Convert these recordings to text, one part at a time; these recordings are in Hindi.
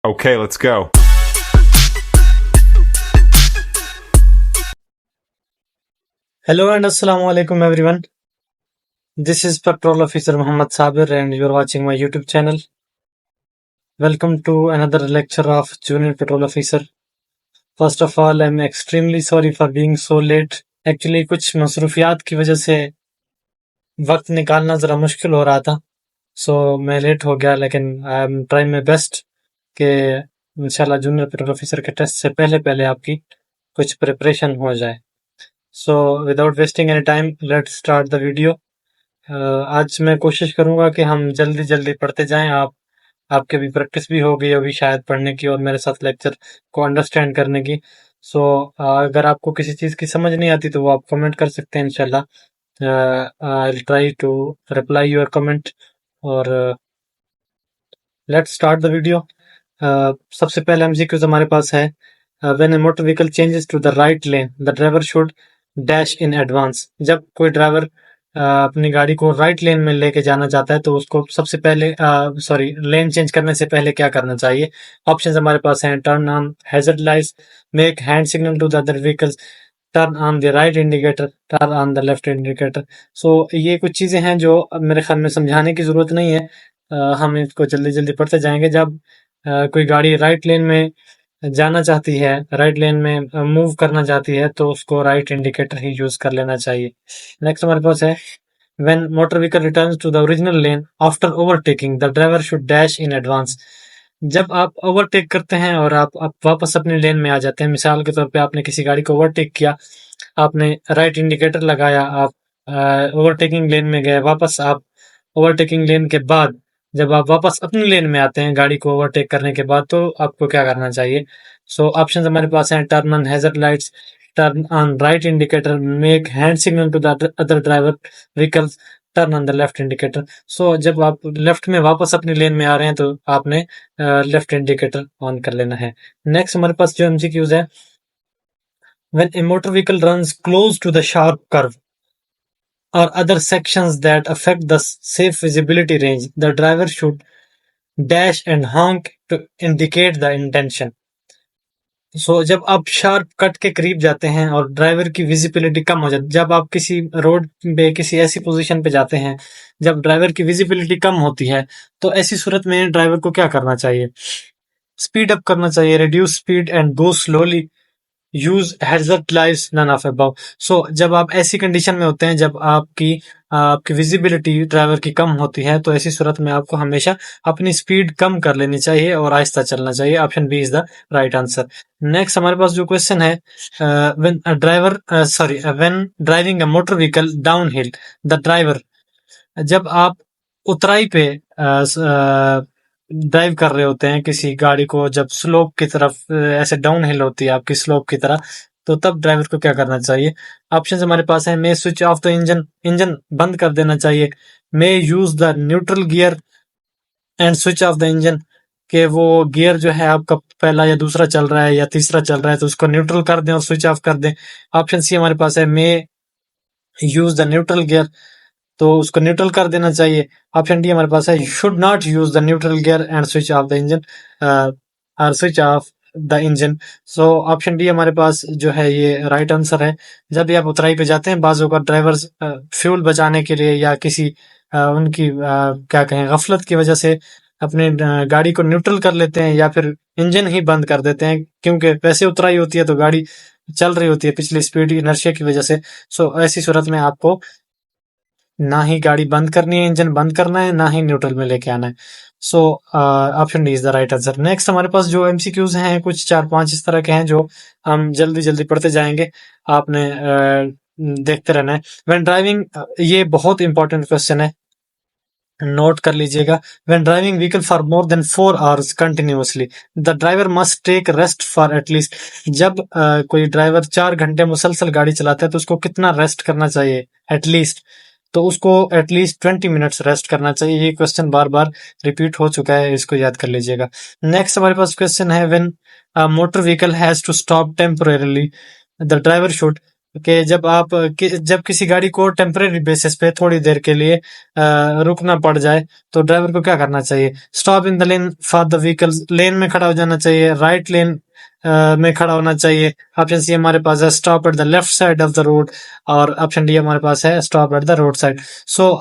Okay, let's go. Hello and Assalamu alaikum everyone. This is Patrol Officer Muhammad Sabir and you're watching my YouTube channel. Welcome to another lecture of Junior Patrol Officer. First of all, I'm extremely sorry for being so late. Actually कुछ मसरूफियात की वजह से वक्त निकालना ज़रा मुश्किल हो रहा था. So मैं लेट हो गया लेकिन I am trying my best कि इंशाल्लाह जूनियर पेट्रोल ऑफिसर के टेस्ट से पहले आपकी कुछ प्रिपरेशन हो जाए. So without wasting any time, let's start the video. आज मैं कोशिश करूंगा कि हम जल्दी जल्दी पढ़ते जाएं. आपके भी प्रैक्टिस भी हो गई अभी शायद पढ़ने की और मेरे साथ लेक्चर को अंडरस्टैंड करने की. सो अगर आपको किसी चीज़ की समझ नहीं आती तो वो आप कमेंट कर सकते हैं इंशाल्लाह. I will try to reply your comment. और लेट्स स्टार्ट द वीडियो. सबसे पहले एमसीक्यूज हमारे पास है. When a motor vehicle changes to the right lane the driver should dash in advance. जब कोई ड्राइवर अपनी गाड़ी को राइट लेन में लेके जाना चाहता है तो उसको सबसे पहले लेन चेंज करने से पहले क्या करना चाहिए. ऑप्शंस हमारे पास हैं. Turn on hazard lights, make hand signal to the other vehicles, turn on the right indicator, turn on the left indicator. So ये कुछ चीजें हैं जो मेरे ख्याल में समझाने की जरूरत नहीं है. हम इसको जल्दी जल्दी पढ़ते जाएंगे. जब कोई गाड़ी राइट लेन में जाना चाहती है, राइट लेन में मूव करना चाहती है तो उसको राइट इंडिकेटर ही यूज कर लेना चाहिए. नेक्स्ट हमारे पास है. When motor vehicle returns to the original lane after overtaking, the driver should dash in advance. जब आप ओवरटेक करते हैं और आप वापस अपने लेन में आ जाते हैं, मिसाल के तौर पे आपने किसी गाड़ी को ओवरटेक किया, आपने राइट इंडिकेटर लगाया, आप ओवरटेकिंग लेन में गए, वापस आप ओवरटेकिंग लेन के बाद जब आप वापस अपनी लेन में आते हैं गाड़ी को ओवरटेक करने के बाद, तो आपको क्या करना चाहिए. सो ऑप्शंस हमारे पास हैं. Turn on hazard lights, turn on right indicator, make hand signal to the other driver vehicles, turn on the left indicator. So जब आप लेफ्ट में वापस अपनी लेन में आ रहे हैं तो आपने लेफ्ट इंडिकेटर ऑन कर लेना है. नेक्स्ट हमारे पास जो एमसीक्यूज है. When a motor vehicle runs close to the sharp curve or other sections that affect the safe visibility range, the driver should dash and honk to indicate the intention. सो जब आप शार्प कट के करीब जाते हैं और ड्राइवर की विजिबिलिटी कम हो जाती है, जब आप किसी रोड पे किसी ऐसी पोजीशन पे जाते हैं जब ड्राइवर की विजिबिलिटी कम होती है, तो ऐसी सूरत में ड्राइवर को क्या करना चाहिए. स्पीड अप करना चाहिए, reduce speed and go slowly, use hazard lights, none of above. So जब आप ऐसी कंडीशन में होते हैं जब आपकी विजिबिलिटी ड्राइवर की कम होती है, तो ऐसी सूरत में आपको हमेशा अपनी स्पीड कम कर लेनी चाहिए और आहिस्ता चलना चाहिए. Option B is the right answer. Next हमारे पास जो क्वेश्चन है. When driving a motor vehicle down hill the driver. जब आप उतराई पे ड्राइव कर रहे होते हैं किसी गाड़ी को, जब स्लोप की तरफ ऐसे डाउन हिल होती है आपकी स्लोप की तरह, तो तब ड्राइवर को क्या करना चाहिए. ऑप्शन हमारे पास है. मे स्विच ऑफ द इंजन बंद कर देना चाहिए, मे use the neutral gear and switch off the engine, कि वो गियर जो है आपका पहला या दूसरा चल रहा है या तीसरा चल रहा है तो उसको न्यूट्रल कर दें और स्विच ऑफ कर दें. ऑप्शन सी हमारे पास है. मे यूज द न्यूट्रल गियर, तो उसको न्यूट्रल कर देना चाहिए. ऑप्शन डी हमारे पास है. Should not use the neutral gear and switch off the engine और switch off the engine. So option D हमारे पास जो है ये राइट आंसर है. जब भी आप उतराई पे जाते हैं, बाज़ औक़ात ड्राइवर्स फ्यूल बचाने के लिए या किसी उनकी क्या कहें गफलत की वजह से अपने गाड़ी को न्यूट्रल कर लेते हैं या फिर इंजन ही बंद कर देते हैं, क्योंकि वैसे उतराई होती है तो गाड़ी चल रही होती है पिछली स्पीड इनर्शिया की वजह से. सो ऐसी सूरत में आपको ना ही गाड़ी बंद करनी है, इंजन बंद करना है, ना ही न्यूट्रल में लेके आना है. So option D is the right answer. Next हमारे पास जो एमसीक्यूज हैं कुछ 4-5 इस तरह के हैं जो हम जल्दी जल्दी पढ़ते जाएंगे. आपने देखते रहना है. व्हेन ड्राइविंग, ये बहुत इंपॉर्टेंट क्वेश्चन है, नोट कर लीजिएगा. When driving vehicle for more than 4 hours continuously the driver must take rest for at least. जब कोई ड्राइवर 4 घंटे मुसलसल गाड़ी चलाता है तो उसको कितना रेस्ट करना चाहिए एटलीस्ट, तो उसको एटलीस्ट 20 मिनट्स रेस्ट करना चाहिए. ये क्वेश्चन बार बार रिपीट हो चुका है, इसको याद कर लीजिएगा. नेक्स्ट हमारे पास क्वेश्चन है. When motor vehicle has to stop temporarily the driver should कि जब किसी गाड़ी को टेम्परेरी बेसिस पे थोड़ी देर के लिए रुकना पड़ जाए तो ड्राइवर को क्या करना चाहिए? Stop in the lane for the vehicles, lane में खड़ा हो जाना चाहिए, राइट लेन में खड़ा होना चाहिए। ऑप्शन सी हमारे पास है stop at the left side of the road, और ऑप्शन डी हमारे पास है stop at the road side. So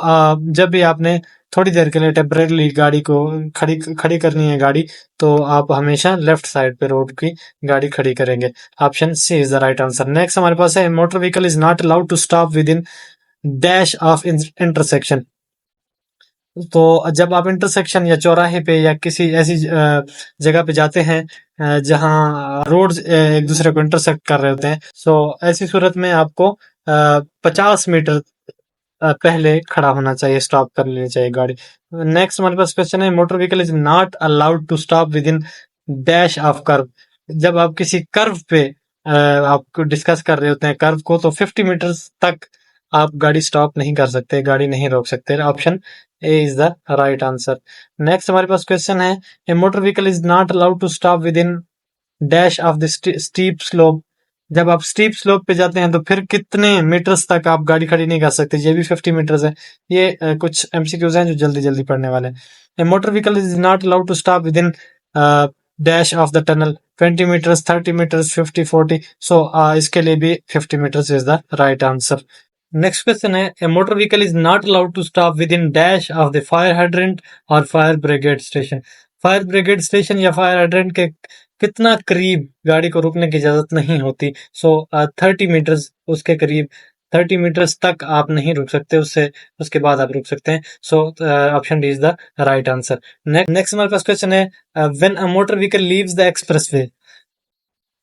जब भी आपने थोड़ी देर के लिए टेम्परेरी गाड़ी को खड़ी खड़ी करनी है गाड़ी, तो आप हमेशा लेफ्ट साइड पे रोड की गाड़ी खड़ी करेंगे। Option C is the right answer. Next हमारे पास है motor vehicle is not allowed to stop within dash of intersection. तो जब आप इंटरसेक्शन या चौराहे पे या किसी ऐसी जगह पे जाते हैं जहां रोड एक दूसरे को इंटरसेक्ट कर रहे होते हैं, सो ऐसी सूरत में आपको 50 मीटर पहले खड़ा होना चाहिए, स्टॉप कर लेनी चाहिए गाड़ी। नेक्स्ट हमारे पास क्वेश्चन है motor vehicle is not allowed to stop within dash of curve. जब आप किसी कर्व पे आपको डिस्कस कर रहे होते हैं कर्व को, तो 50 मीटर तक आप गाड़ी स्टॉप नहीं कर सकते, गाड़ी नहीं रोक सकते। Option A is the right answer. Next हमारे पास क्वेश्चन है a motor vehicle is not allowed to stop within dash of the steep slope. जब आप स्टीप स्लोप पे जाते हैं तो फिर कितने मीटर्स तक आप गाड़ी खड़ी नहीं कर सकते? ये भी 50 मीटर्स है। ये कुछ एमसीक्यूज हैं जो जल्दी जल्दी पढ़ने वाले हैं। A motor vehicle is not allowed to stop within dash of the tunnel 20 metres, 30 metres, 50, 40। So इसके लिए भी 50 metres is the right answer. Next question है a motor vehicle is not allowed to stop within dash of the fire hydrant और fire brigade station. Fire brigade station या फायर हाइड्रेंट के कितना करीब गाड़ी को रुकने की इजाजत नहीं होती? सो 30 मीटर्स उसके करीब, 30 मीटर्स तक आप नहीं रुक सकते, उससे उसके बाद आप रुक सकते हैं। So option D is the right answer. Next हमारे पास क्वेश्चन है when a motor vehicle leaves the expressway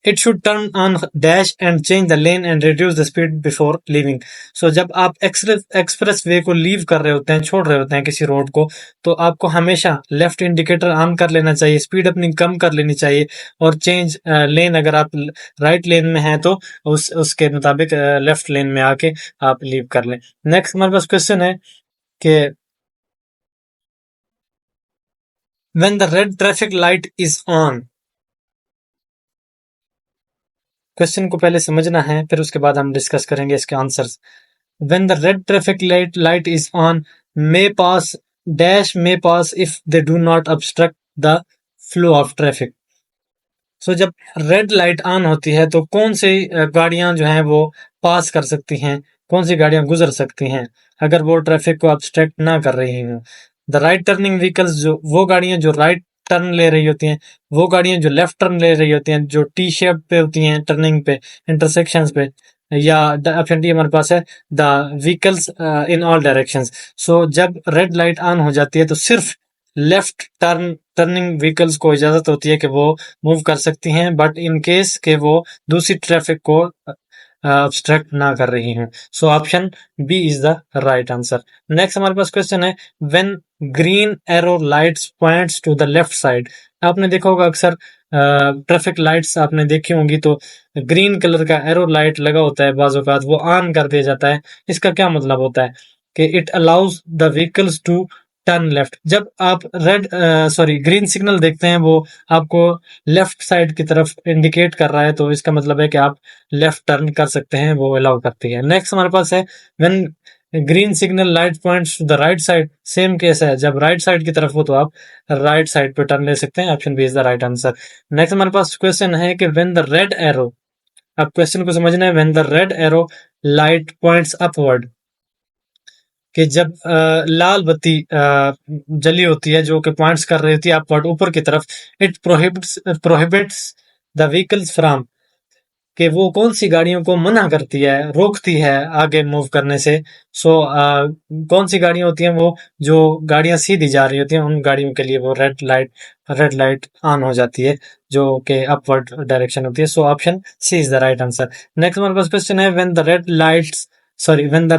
it should turn on dash and change the lane and reduce the speed before leaving. So जब आप एक्सप्रेस वे को लीव कर रहे होते हैं, छोड़ रहे होते हैं किसी रोड को, तो आपको हमेशा लेफ्ट इंडिकेटर ऑन कर लेना चाहिए, स्पीड अपनी कम कर लेनी चाहिए, और चेंज लेन, अगर आप राइट लेन में हैं तो उसके मुताबिक लेफ्ट लेन में आके आप लीव कर लें। नेक्स्ट हमारे पास क्वेश्चन है कि when the red traffic light is on. Question को पहले समझना है, फिर उसके बाद हम डिस्कस करेंगे इसके answers. When the red traffic light is on May pass dash may pass if they do not obstruct the flow of traffic। सो जब रेड लाइट ऑन होती है तो कौन सी गाड़ियां जो हैं वो पास कर सकती हैं, कौन सी गाड़ियां गुजर सकती हैं अगर वो ट्रैफिक को ऑब्स्ट्रक्ट ना कर रही हैं? द राइट टर्निंग व्हीकल्स, जो वो गाड़ियां जो राइट टर्न ले रही होती हैं, वो गाड़ियां जो लेफ्ट टर्न ले रही होती हैं, जो टी शेप पे होती हैं टर्निंग पे, इंटरसेक्शंस पे, या ऑप्शन डी हमारे पास है the vehicles in all directions. So जब रेड लाइट ऑन हो जाती है तो सिर्फ लेफ्ट टर्निंग व्हीकल्स को इजाजत होती है कि वो मूव कर सकती हैं, बट इन केस के वो दूसरी ट्रैफिक को ऑब्स्ट्रक्ट ना कर रही हैं। So option B is the right answer. Next हमारे पास क्वेश्चन है when green arrow lights points to the left side. आपने देखा होगा अक्सर ट्रैफिक लाइट्स आपने देखी होंगी, तो ग्रीन कलर का एरो लाइट लगा होता है, बाज़ औक़ात वो ऑन कर दिया जाता है। इसका क्या मतलब होता है? कि it allows the vehicles to turn left. जब आप ग्रीन सिग्नल देखते हैं, वो आपको लेफ्ट साइड की तरफ इंडिकेट कर रहा है, तो इसका मतलब है कि आप लेफ्ट टर्न कर सकते हैं, वो अलाउ करती है। नेक्स्ट हमारे पास है when green signal light points to the right side. Same case है, जब राइट साइड की तरफ हो तो आप राइट साइड पे टर्न ले सकते हैं। Option B is the right answer. Next हमारे पास क्वेश्चन है कि व्हेन द रेड एरो, अब क्वेश्चन को समझना है, when the red arrow light points upward, कि जब लाल बत्ती जली होती है जो कि पॉइंट्स कर रही होती है अपवर्ड, ऊपर की तरफ, it prohibits the vehicles from, कि वो कौन सी गाड़ियों को मना करती है, रोकती है आगे मूव करने से। सो कौन सी गाड़ियां होती हैं वो, जो गाड़ियां सीधी जा रही होती हैं, उन गाड़ियों के लिए वो रेड लाइट ऑन हो जाती है, जो कि अपवर्ड डायरेक्शन होती है। So option C is the right answer. Next हमारे पास क्वेश्चन है when the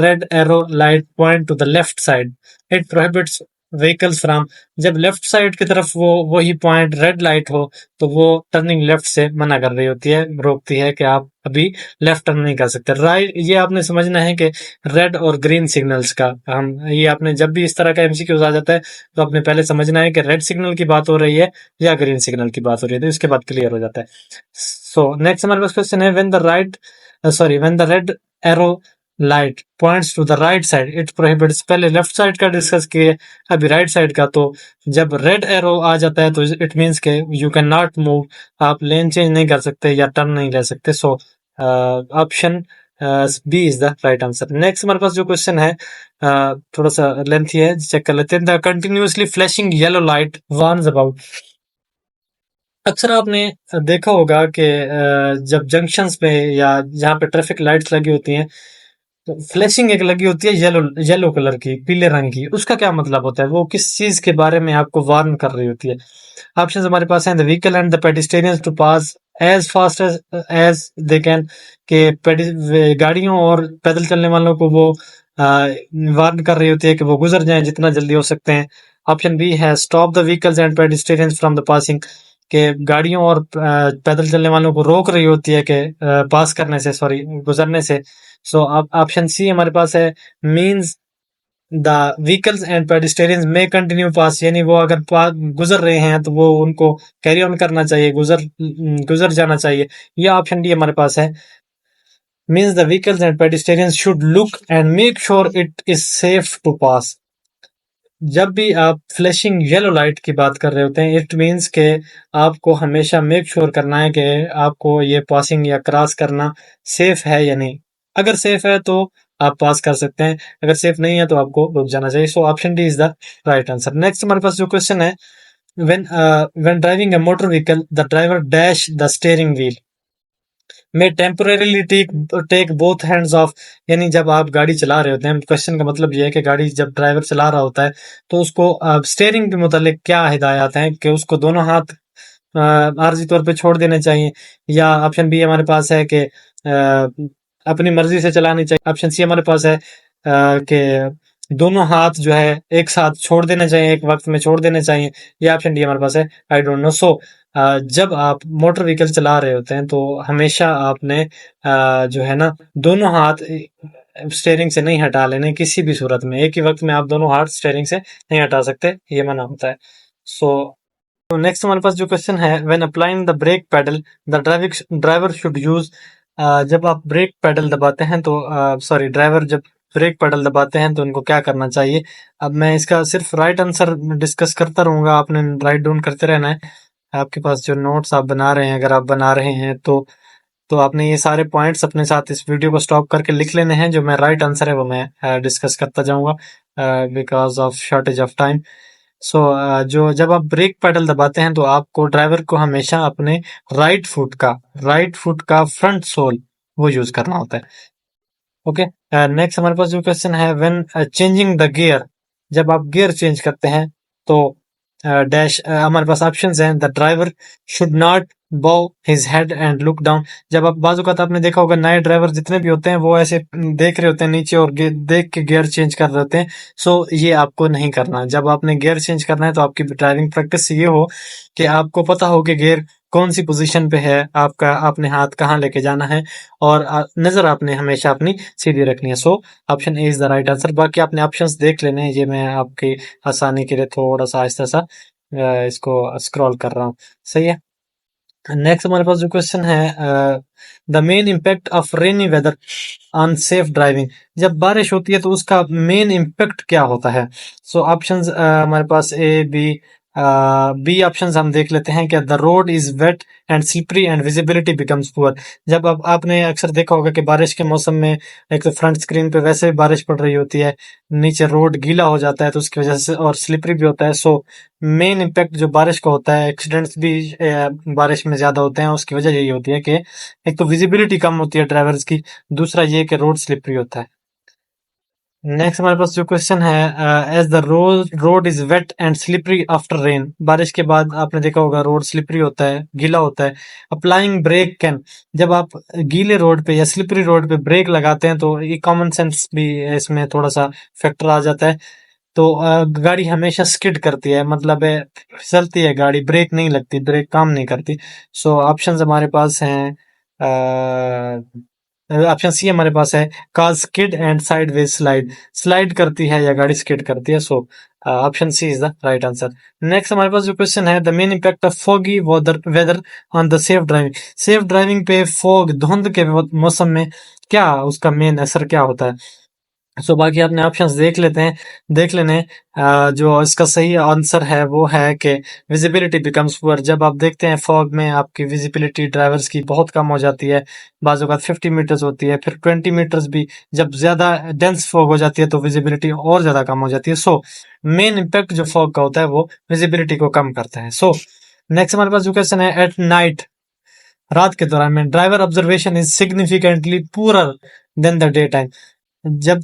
red arrow light point to the left side it prohibits vehicles from. जब लेफ्ट साइड की तरफ वो वही पॉइंट रेड लाइट हो, तो वो टर्निंग लेफ्ट से मना कर रही होती है, रोकती है कि आप अभी लेफ्ट टर्न नहीं कर सकते। राइट, ये आपने समझना है कि रेड और ग्रीन सिग्नल्स का हम, ये आपने जब भी इस तरह का एमसीक्यूज आ जाता है तो आपने पहले समझना है कि रेड सिग्नल की बात हो रही है या ग्रीन सिग्नल की बात हो रही है, तो इसके बाद क्लियर हो जाता है। सो नेक्स्ट हमारे पास क्वेश्चन है when the sorry, when the red arrow light points to the right side it prohibits. पहले लेफ्ट साइड का डिस्कस किए, अभी राइट साइड का। तो जब रेड एरो आ जाता है तो इट मीन्स के यू कैन नॉट मूव, आप लेन चेंज नहीं कर सकते या टर्न नहीं ले सकते। So option B is the right answer. Next हमारे पास जो क्वेश्चन है थोड़ा सा लेंथी है, चेक कर लेते हैं। The continuously flashing yellow light warns about. अक्सर आपने देखा होगा कि जब जंक्शंस पे या जहाँ पे ट्रैफिक लाइट्स लगी होती हैं तो फ्लैशिंग एक लगी होती है येलो येलो कलर की, पीले रंग की। उसका क्या मतलब होता है, वो किस चीज के बारे में आपको वार्न कर रही होती है? ऑप्शन हमारे पास हैं the vehicle and the pedestrians to pass as fast as they can, के गाड़ियों और पैदल चलने वालों को वो वार्न कर रही होती है कि वो गुजर जाएं जितना जल्दी हो सकते हैं। ऑप्शन बी है stop the vehicles and pedestrians from the passing, के गाड़ियों और पैदल चलने वालों को रोक रही होती है कि पास करने से, सॉरी गुजरने से। सो अब ऑप्शन सी हमारे पास है means the vehicles and pedestrians may continue pass, यानी वो अगर गुजर रहे हैं तो वो उनको कैरी ऑन करना चाहिए, गुजर जाना चाहिए। यह ऑप्शन डी हमारे पास है means the vehicles and pedestrians should look and make sure it is safe to pass. जब भी आप फ्लैशिंग येलो लाइट की बात कर रहे होते हैं इट मीन्स के आपको हमेशा मेक श्योर करना है कि आपको ये पासिंग या क्रॉस करना सेफ है या नहीं। अगर सेफ है तो आप पास कर सकते हैं, अगर सेफ नहीं है तो आपको रुक जाना चाहिए। सो option D is the right answer. Next हमारे पास जो क्वेश्चन है, when driving a motor vehicle the driver dash the steering wheel में टेम्पोरेरीली टेक बोथ हैंड्स ऑफ, यानी जब आप गाड़ी चला रहे होते हैं, क्वेश्चन का मतलब ये है कि गाड़ी जब ड्राइवर चला रहा होता है तो उसको स्टेयरिंग के मुतालिक क्या हिदायत हैं कि उसको दोनों हाथ आर्जी तौर पे छोड़ देने चाहिए, या ऑप्शन बी हमारे पास है कि अपनी मर्जी से चलानी चाहिए। ऑप्शन सी हमारे पास है कि दोनों हाथ जो है एक साथ छोड़ देने चाहिए, एक वक्त में छोड़ देने चाहिए, या ऑप्शन डी हमारे पास है आई डोंट नो। सो जब आप मोटर व्हीकल चला रहे होते हैं तो हमेशा आपने जो है ना दोनों हाथ स्टेयरिंग से नहीं हटा लेने किसी भी सूरत में। एक ही वक्त में आप दोनों हाथ स्टेयरिंग से नहीं हटा सकते, ये मना होता है। सो नेक्स्ट हमारे पास जो क्वेश्चन है, when applying the brake pedal the driver should use. जब आप ब्रेक पैडल दबाते हैं तो सॉरी ड्राइवर जब ब्रेक पैडल दबाते हैं तो उनको क्या करना चाहिए? अब मैं इसका सिर्फ राइट आंसर डिस्कस करता रहूंगा, आपने राइट डाउन करते रहना है। आपके पास जो नोट्स आप बना रहे हैं, अगर आप बना रहे हैं तो आपने ये सारे पॉइंट्स अपने साथ इस वीडियो को स्टॉप करके लिख लेने हैं। जो मैं राइट आंसर है वो मैं डिस्कस करता जाऊंगा because of shortage of time. So जो जब आप ब्रेक पैडल दबाते हैं तो आपको ड्राइवर को हमेशा अपने राइट फुट का फ्रंट सोल वो यूज करना होता है। ओके, नेक्स्ट हमारे पास जो क्वेश्चन है, व्हेन चेंजिंग द गियर, जब आप गियर चेंज करते हैं तो डैश हमारे पास ऑप्शंस हैं द ड्राइवर शुड नॉट बो his head and look down. जब आप बाजू का आपने देखा होगा नए ड्राइवर जितने भी होते हैं वो ऐसे देख रहे होते हैं नीचे और देख के गियर चेंज कर रहे होते हैं। सो ये आपको नहीं करना। जब आपने गियर चेंज करना है तो आपकी ड्राइविंग प्रैक्टिस ये हो कि आपको पता हो कि गियर कौन सी पोजीशन पे है, आपका आपने हाथ कहाँ लेके जाना है, और नजर आपने हमेशा अपनी सीधी रखनी है। So option A is the right answer. बाकी आपने ऑप्शंस देख लेने हैं, ये मैं आपकी आसानी के लिए थोड़ा सा आहिस्ता सा इसको स्क्रॉल कर रहा हूँ। सही है। नेक्स्ट हमारे पास जो क्वेश्चन है, the main impact of rainy weather on safe driving. जब बारिश होती है तो उसका मेन इम्पैक्ट क्या होता है? सो ऑप्शंस हमारे पास ए बी, बी ऑप्शंस हम देख लेते हैं कि the road is wet and slippery and visibility becomes poor. जब अब आपने अक्सर देखा होगा कि बारिश के मौसम में एक तो फ्रंट स्क्रीन पे वैसे भी बारिश पड़ रही होती है, नीचे रोड गीला हो जाता है तो उसकी वजह से, और स्लिपरी भी होता है। सो मेन इम्पैक्ट जो बारिश का होता है, एक्सीडेंट्स भी बारिश में ज्यादा होते हैं, उसकी वजह यही होती है कि एक तो विजिबिलिटी कम होती है ड्राइवर्स की, दूसरा ये कि रोड स्लिपरी होता है। नेक्स्ट हमारे पास जो क्वेश्चन है, as the road is wet and slippery after rain. बारिश के बाद आपने देखा होगा रोड स्लिपरी होता है, गीला होता है। अप्लाइंग ब्रेक कैन, जब आप गीले रोड पे या स्लिपरी रोड पे ब्रेक लगाते हैं तो ये कॉमन सेंस भी इसमें थोड़ा सा फैक्टर आ जाता है। तो गाड़ी हमेशा स्किड करती है, मतलब फिसलती है गाड़ी, ब्रेक नहीं लगती, ब्रेक काम नहीं करती। सो ऑप्शंस हमारे पास हैं ऑप्शन सी हमारे पास है cause skid and sideways slide, slide करती है या गाड़ी स्किड करती है। So option C is the right answer. Next हमारे पास जो क्वेश्चन है, the main impact of foggy weather on the safe driving, safe driving पे फॉग धुंध के मौसम में क्या उसका मेन असर क्या होता है। सो बाकी अपने ऑप्शंस देख लेने जो इसका सही आंसर है वो है कि विजिबिलिटी बिकम्स पुअर। जब आप देखते हैं फॉग में आपकी विजिबिलिटी ड्राइवर्स की बहुत कम हो जाती है, बाजू का 50 मीटर्स होती है, फिर 20 मीटर्स भी जब ज्यादा डेंस फॉग हो जाती है तो विजिबिलिटी और ज्यादा कम हो जाती है। सो मेन इम्पैक्ट जो फॉग का होता है वो विजिबिलिटी को कम करता है। सो नेक्स्ट हमारे पास जो क्वेश्चन है, एट नाइट, रात के दौरान में driver observation is significantly poor than the day time. जब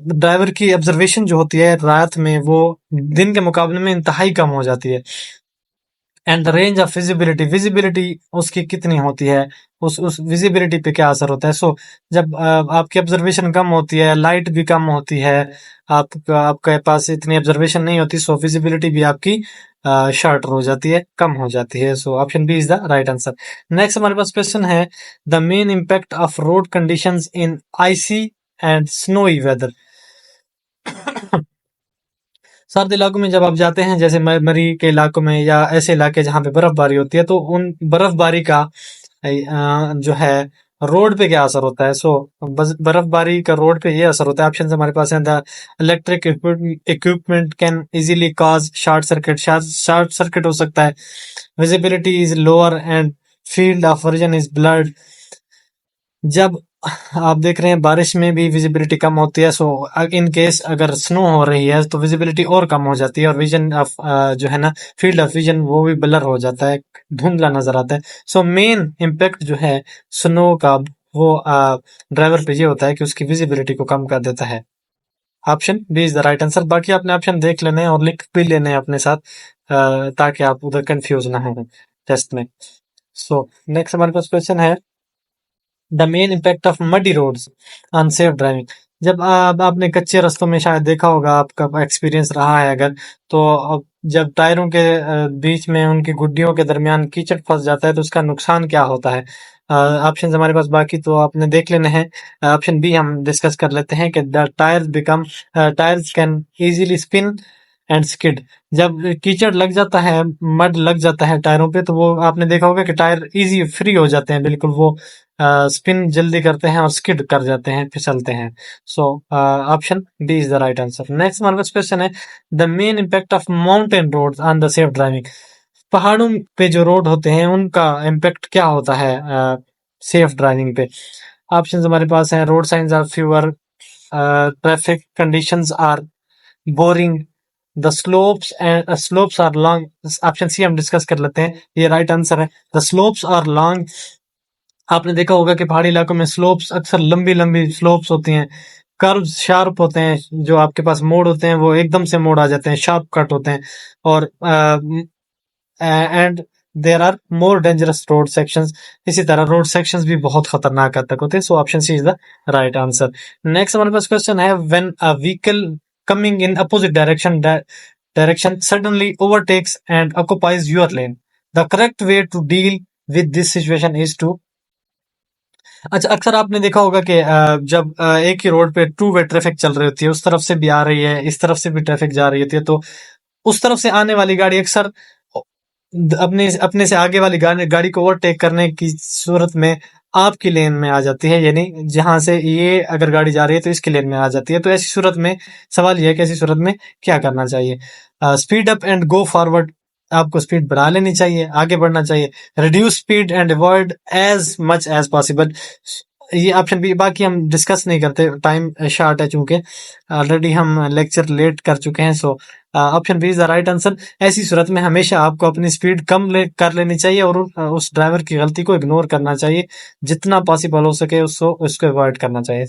ड्राइवर की ऑब्जर्वेशन जो होती है रात में वो दिन के मुकाबले में इंतहाई कम हो जाती है। And the range of visibility, visibility उसकी कितनी होती है, उस विजिबिलिटी पे क्या असर होता है। सो जब आपकी ऑब्जर्वेशन कम होती है, लाइट भी कम होती है, आपके पास इतनी ऑब्जर्वेशन नहीं होती, सो विजिबिलिटी भी आपकी शॉर्ट हो जाती है, कम हो जाती है। So option B is the right answer. Next हमारे पास क्वेश्चन है, the main impact of road conditions in icy and snowy weather. सर्द इलाकों में जब आप जाते हैं, जैसे मरी के इलाकों में या ऐसे इलाके जहाँ पे बर्फबारी होती है, तो उन बर्फबारी का जो है रोड पे क्या असर होता है। सो बर्फबारी का रोड पे ये असर होता है। ऑप्शन हमारे पास है, the electric equipment can easily cause short circuit, short circuit हो सकता है, visibility is lower and field of vision is blurred. जब आप देख रहे हैं बारिश में भी विजिबिलिटी कम होती है, सो इन केस अगर स्नो हो रही है तो विजिबिलिटी और कम हो जाती है, और विजन ऑफ जो है ना, फील्ड ऑफ विजन वो भी ब्लर हो जाता है, धुंधला नजर आता है। सो मेन इम्पैक्ट जो है स्नो का वो ड्राइवर पे ये होता है कि उसकी विजिबिलिटी को कम कर देता है। Option B is the right answer. बाकी आपने ऑप्शन देख लेने हैं और लिख भी लेने हैं अपने साथ, ताकि आप उधर कंफ्यूज ना हो टेस्ट में। सो नेक्स्ट हमारे पास क्वेश्चन है, the main impact of muddy roads on safe driving. जब आपने कच्चे रास्तों में शायद देखा होगा, आपका एक्सपीरियंस रहा है अगर, तो जब टायरों के बीच में उनकी गुड्डियों के दरमियान कीचड़ फंस जाता है तो उसका नुकसान क्या होता है। ऑप्शन हमारे पास बाकी तो आपने देख लेने हैं। ऑप्शन बी हम डिस्कस कर लेते हैं कि the tyres can easily spin and skid. जब कीचड़ लग जाता है, मड लग जाता है टायरों पे, तो वो आपने देखा होगा कि टायर इजी फ्री हो जाते हैं, बिल्कुल वो स्पिन जल्दी करते हैं और स्किड कर जाते हैं, फिसलते हैं। So option D is the right answer. Next हमारे पास क्वेश्चन है, the main impact of mountain roads on the safe driving. पहाड़ों पे जो रोड होते हैं उनका इम्पैक्ट क्या होता है सेफ ड्राइविंग पे। ऑप्शन हमारे पास है, road signs are fewer, traffic conditions are boring, the slopes are long. Option C हम डिस्कस कर लेते हैं, ये राइट आंसर है, द स्लोप्स आर लॉन्ग। आपने देखा होगा कि पहाड़ी इलाकों में स्लोप्स अक्सर लंबी लंबी स्लोप्स होती हैं, कर्व्स शार्प होते हैं, जो आपके पास मोड़ होते हैं वो एकदम से मोड़ आ जाते हैं, शार्प कट होते हैं, और and there are more dangerous road sections. इसी तरह रोड सेक्शंस भी बहुत खतरनाक हद तक होते हैं। So option C is the right answer. Next हमारे पास क्वेश्चन है, when a vehicle coming in opposite direction suddenly overtakes and occupies your lane, the correct way to deal with this situation is to. अच्छा, अक्सर आपने देखा होगा कि जब एक ही रोड पे टू वे ट्रैफिक चल रही होती है, उस तरफ से भी आ रही है, इस तरफ से भी ट्रैफिक जा रही होती है, तो उस तरफ से आने वाली गाड़ी अक्सर अपने अपने से आगे वाली गाड़ी को ओवरटेक करने की सूरत में आपकी लेन में आ जाती है, यानी जहां से ये अगर गाड़ी जा रही है तो इसकी लेन में आ जाती है। तो ऐसी सूरत में सवाल यह है कि ऐसी सूरत में क्या करना चाहिए। Speed up and go forward, आपको स्पीड बढ़ा लेनी चाहिए, आगे बढ़ना चाहिए, reduce speed and avoid as much as possible. ये ऑप्शन भी बाकी हम डिस्कस नहीं करते, टाइम शॉर्ट है चूंकि ऑलरेडी हम लेक्चर लेट कर चुके हैं। So option B is the right answer. ऐसी सूरत में हमेशा आपको अपनी स्पीड कम कर लेनी चाहिए और उस ड्राइवर की गलती को इग्नोर करना चाहिए, जितना पॉसिबल हो सके उसको अवॉइड करना चाहिए।